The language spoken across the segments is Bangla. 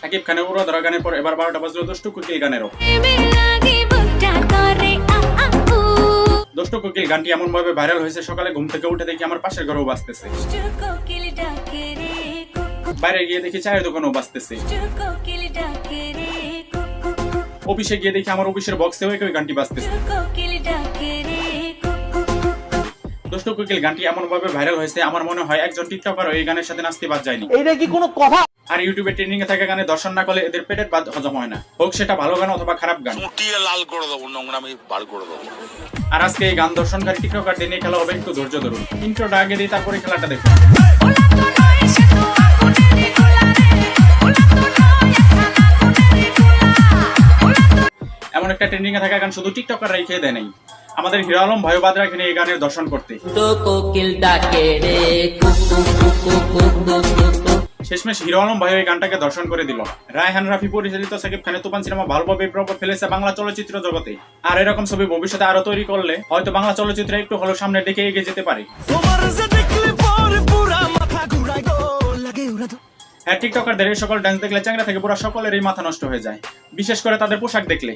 শাকিব খানের উড়াধরা গানের পর এবার 12টা বাজলো দুষ্টু কোকিল গানেরও। দুষ্টু কোকিল গানটি এমন ভাবে ভাইরাল হয়েছে, সকালে ঘুম থেকে উঠে দেখি আমার পাশের ঘরেও বাজতেছে, বাইরে গিয়ে দেখি চায়ের দোকানেও বাজতেছে, অফিসে গিয়ে দেখি আমার অফিসের বক্সেও একই গানটি বাজতেছে। দুষ্টু কোকিল গানটি এমন ভাবে ভাইরাল হয়েছে, আমার মনে হয় একজন টিকটকার এই গানের সাথে নাচতে বাদ যায়নি। এইটা কি কোনো কথা? আর ইউটিউবে ট্রেন্ডিং এ থাকা গানে দর্শন না করলে এদের পেটের ভাত হজম হয় না, হোক সেটা ভালো গান অথবা খারাপ গান। লাল করে দেবো, নোংরামি বার করে দেবো। আর আজকে এই গান দর্শনকারী টিকটকারদের নিয়ে খেলা হবে, একটু ধৈর্য ধরুন। ইন্ট্রোটা আগে দিই, তারপরে খেলাটা দেখুন। এমন একটা ট্রেন্ডিং এ থাকা গান শুধু টিকটকাররাই খেয়ে দেয় নাই, আমাদের হিরো আলম ভাই বাদরা এখানে এই গানের দর্শন করতে। শেষমেশ হিরো আলম ভাই এই গানটাকে দর্শন করে দিল। রায়হান রাফি পরিচালিত শাকিব খানের তুফান সিনেমা ভালোভাবে প্রভাব ফেলেছে বাংলা চলচ্চিত্র জগতে। আর এরকম ছবি ভবিষ্যতে আরো তৈরি করলে হয়তো বাংলা চলচ্চিত্র একটু হলেও সামনের দিকে এগিয়ে যেতে পারে। হ্যাঁ, টিকটকারদের এই সকল ডান্স দেখলে চ্যাংড়া থেকে পুরো সকলেরই মাথা নষ্ট হয়ে যায়, বিশেষ করে তাদের পোশাক দেখলে।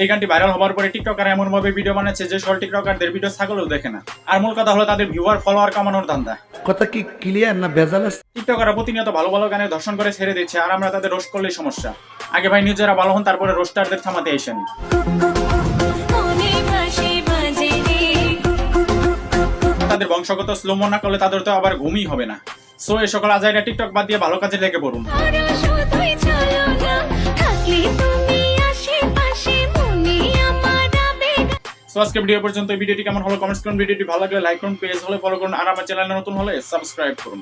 এই গানটি ভাইরাল হওয়ার পরে টিকটকার এমন ভাবে ভিডিও বানাচ্ছে যে সকল টিকটকারদের ভিডিও ছাগলও দেখে না। আর মূল কথা হলো তাদের ভিউয়ার ফলোয়ার কামানোর ধান্দা। কথা কি ক্লিয়ার না ভেজাল আছে? টিকটকাররা প্রতিনিয়ত ভালো ভালো গানে দর্শন করে ছেড়ে দিচ্ছে, আর আমরা তাদের রোস্ট করলেই সমস্যা। আগে ভাই নিজেরা ভালো হন, তারপরে রোস্টারদের থামাতে আসেন। তাদের বংশগত স্লোমো না করলে তাদের তো আবার ঘুমই হবে না। সো এই সকল আজাইরা টিকটক বাদ দিয়ে ভালো কাজে লেগে পড়ুন। আজকে ভিডিও পর্যন্ত। ভিডিওটি কেমন হলো কমেন্টস করুন, ভিডিওটি ভালো লাগলে লাইক করুন, পেজ হলে ফলো করুন, আর আমার চ্যানেলে নতুন হলে সাবস্ক্রাইব করুন।